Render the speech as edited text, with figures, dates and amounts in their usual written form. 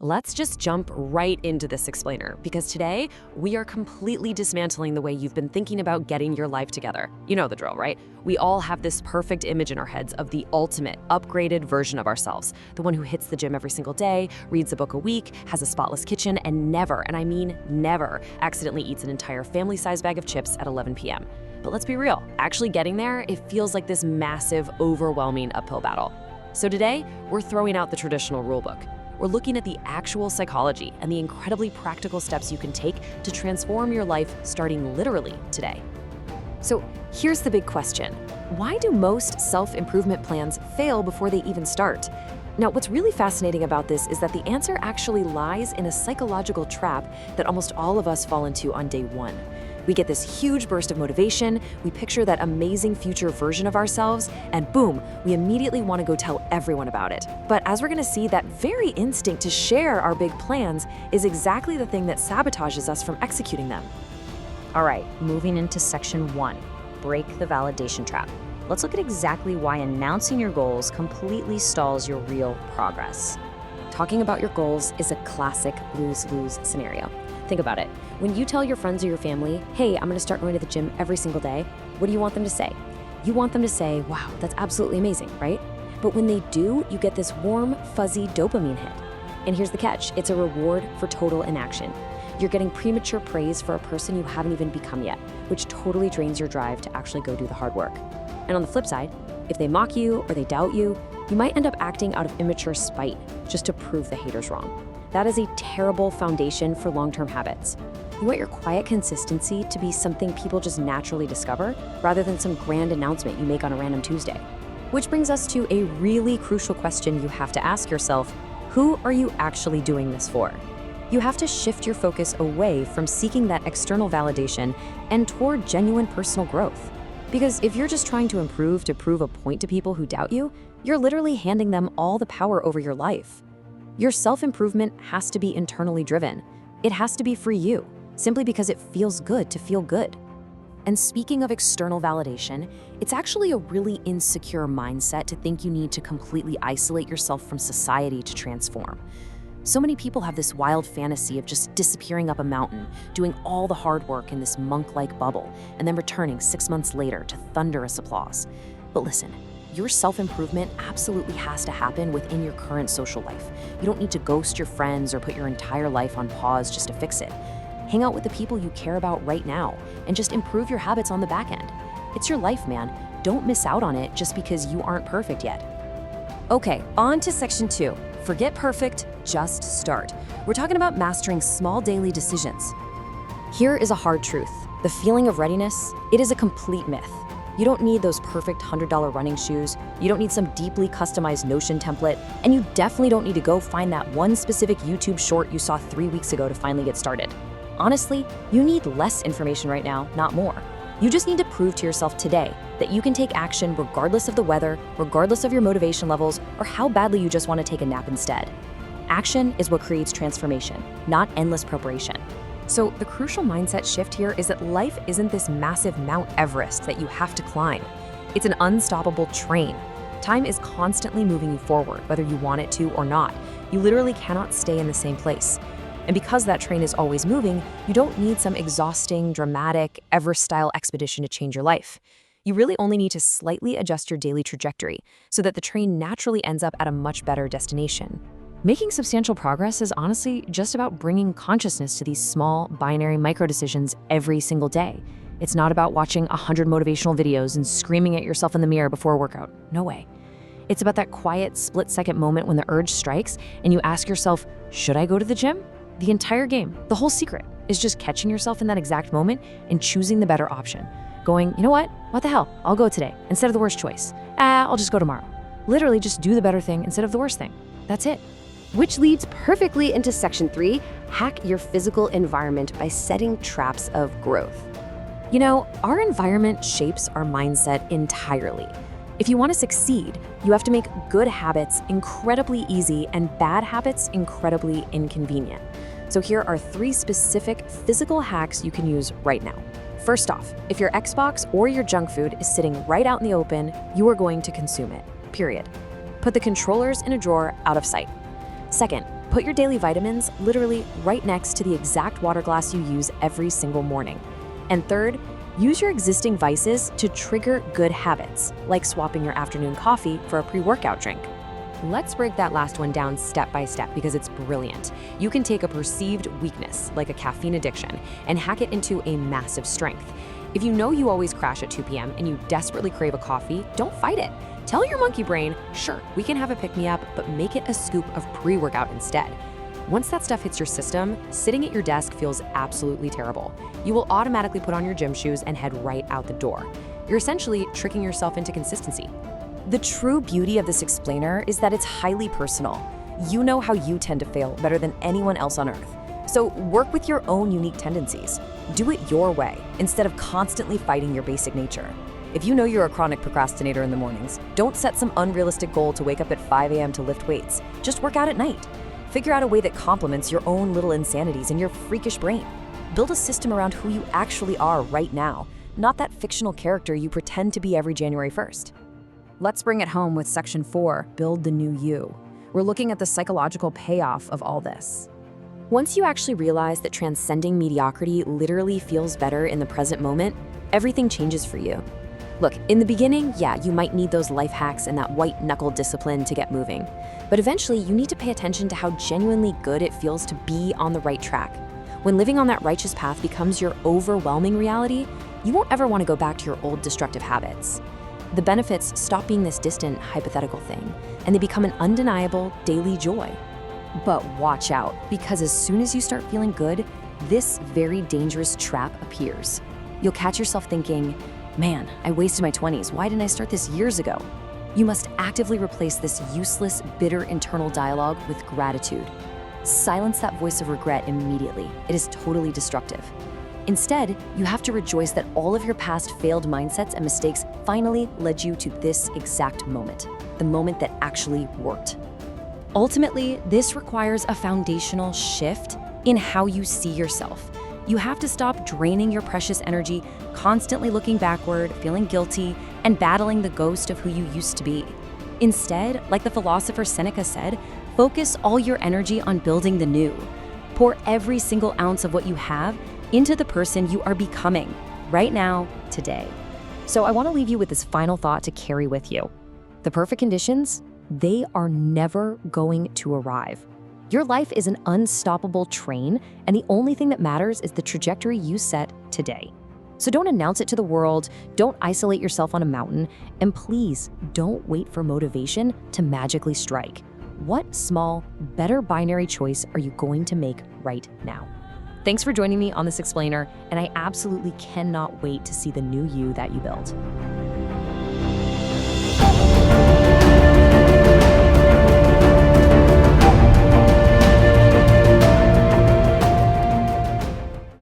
Let's just jump right into this explainer because today we are completely dismantling the way you've been thinking about getting your life together. You know the drill, right? We all have this perfect image in our heads of the ultimate, upgraded version of ourselves. The one who hits the gym every single day, reads a book a week, has a spotless kitchen, and never, and I mean never, accidentally eats an entire family-sized bag of chips at 11 p.m. But let's be real, actually getting there, it feels like this massive, overwhelming uphill battle. So today, we're throwing out the traditional rulebook. We're looking at the actual psychology and the incredibly practical steps you can take to transform your life starting literally today. So here's the big question. Why do most self-improvement plans fail before they even start? Now, what's really fascinating about this is that the answer actually lies in a psychological trap that almost all of us fall into on day one. We get this huge burst of motivation, we picture that amazing future version of ourselves, and boom, we immediately want to go tell everyone about it. But as we're going to see, that very instinct to share our big plans is exactly the thing that sabotages us from executing them. All right, moving into section 1, break the validation trap. Let's look at exactly why announcing your goals completely stalls your real progress. Talking about your goals is a classic lose-lose scenario. Think about it. When you tell your friends or your family, hey, I'm going to start going to the gym every single day, what do you want them to say? You want them to say, wow, that's absolutely amazing, right? But when they do, you get this warm, fuzzy dopamine hit. And here's the catch. It's a reward for total inaction. You're getting premature praise for a person you haven't even become yet, which totally drains your drive to actually go do the hard work. And on the flip side, if they mock you or they doubt you, you might end up acting out of immature spite just to prove the haters wrong. That is a terrible foundation for long-term habits. You want your quiet consistency to be something people just naturally discover, rather than some grand announcement you make on a random Tuesday. Which brings us to a really crucial question you have to ask yourself: who are you actually doing this for? You have to shift your focus away from seeking that external validation and toward genuine personal growth. Because if you're just trying to improve to prove a point to people who doubt you, you're literally handing them all the power over your life. Your self-improvement has to be internally driven. It has to be for you, simply because it feels good to feel good. And speaking of external validation, it's actually a really insecure mindset to think you need to completely isolate yourself from society to transform. So many people have this wild fantasy of just disappearing up a mountain, doing all the hard work in this monk-like bubble, and then returning 6 months later to thunderous applause. But listen, your self-improvement absolutely has to happen within your current social life. You don't need to ghost your friends or put your entire life on pause just to fix it. Hang out with the people you care about right now and just improve your habits on the back end. It's your life, man. Don't miss out on it just because you aren't perfect yet. Okay, on to section 2. Forget perfect, just start. We're talking about mastering small daily decisions. Here is a hard truth. The feeling of readiness, it is a complete myth. You don't need those perfect $100 running shoes, you don't need some deeply customized Notion template, and you definitely don't need to go find that one specific YouTube short you saw 3 weeks ago to finally get started. Honestly, you need less information right now, not more. You just need to prove to yourself today that you can take action regardless of the weather, regardless of your motivation levels, or how badly you just want to take a nap instead. Action is what creates transformation, not endless preparation. So the crucial mindset shift here is that life isn't this massive Mount Everest that you have to climb. It's an unstoppable train. Time is constantly moving you forward, whether you want it to or not. You literally cannot stay in the same place. And because that train is always moving, you don't need some exhausting, dramatic, Everest-style expedition to change your life. You really only need to slightly adjust your daily trajectory so that the train naturally ends up at a much better destination. Making substantial progress is honestly just about bringing consciousness to these small, binary micro-decisions every single day. It's not about watching 100 motivational videos and screaming at yourself in the mirror before a workout. No way. It's about that quiet, split-second moment when the urge strikes and you ask yourself, should I go to the gym? The entire game, the whole secret, is just catching yourself in that exact moment and choosing the better option. Going, you know what the hell, I'll go today, instead of the worst choice. I'll just go tomorrow. Literally just do the better thing instead of the worst thing. That's it. Which leads perfectly into section 3, hack your physical environment by setting traps of growth. You know, our environment shapes our mindset entirely. If you want to succeed, you have to make good habits incredibly easy and bad habits incredibly inconvenient. So here are 3 specific physical hacks you can use right now. First off, if your Xbox or your junk food is sitting right out in the open, you are going to consume it, period. Put the controllers in a drawer out of sight. Second, Put your daily vitamins literally right next to the exact water glass you use every single morning. And third, use your existing vices to trigger good habits, like swapping your afternoon coffee for a pre-workout drink. Let's break that last one down step by step because it's brilliant. You can take a perceived weakness, like a caffeine addiction, and hack it into a massive strength. If you know you always crash at 2 p.m. and you desperately crave a coffee, don't fight it. Tell your monkey brain, sure, we can have a pick-me-up, but make it a scoop of pre-workout instead. Once that stuff hits your system, sitting at your desk feels absolutely terrible. You will automatically put on your gym shoes and head right out the door. You're essentially tricking yourself into consistency. The true beauty of this explainer is that it's highly personal. You know how you tend to fail better than anyone else on earth. So work with your own unique tendencies. Do it your way instead of constantly fighting your basic nature. If you know you're a chronic procrastinator in the mornings, don't set some unrealistic goal to wake up at 5 a.m. to lift weights. Just work out at night. Figure out a way that complements your own little insanities in your freakish brain. Build a system around who you actually are right now, not that fictional character you pretend to be every January 1st. Let's bring it home with section 4, build the new you. We're looking at the psychological payoff of all this. Once you actually realize that transcending mediocrity literally feels better in the present moment, everything changes for you. Look, in the beginning, yeah, you might need those life hacks and that white-knuckle discipline to get moving. But eventually, you need to pay attention to how genuinely good it feels to be on the right track. When living on that righteous path becomes your overwhelming reality, you won't ever want to go back to your old destructive habits. The benefits stop being this distant, hypothetical thing, and they become an undeniable daily joy. But watch out, because as soon as you start feeling good, this very dangerous trap appears. You'll catch yourself thinking, man, I wasted my 20s. Why didn't I start this years ago? You must actively replace this useless, bitter internal dialogue with gratitude. Silence that voice of regret immediately. It is totally destructive. Instead, you have to rejoice that all of your past failed mindsets and mistakes finally led you to this exact moment, the moment that actually worked. Ultimately, this requires a foundational shift in how you see yourself. You have to stop draining your precious energy, constantly looking backward, feeling guilty, and battling the ghost of who you used to be. Instead, like the philosopher Seneca said, focus all your energy on building the new. Pour every single ounce of what you have into the person you are becoming right now, today. So I want to leave you with this final thought to carry with you. The perfect conditions, they are never going to arrive. Your life is an unstoppable train, and the only thing that matters is the trajectory you set today. So don't announce it to the world, don't isolate yourself on a mountain, and please don't wait for motivation to magically strike. What small, better binary choice are you going to make right now? Thanks for joining me on this explainer, and I absolutely cannot wait to see the new you that you build.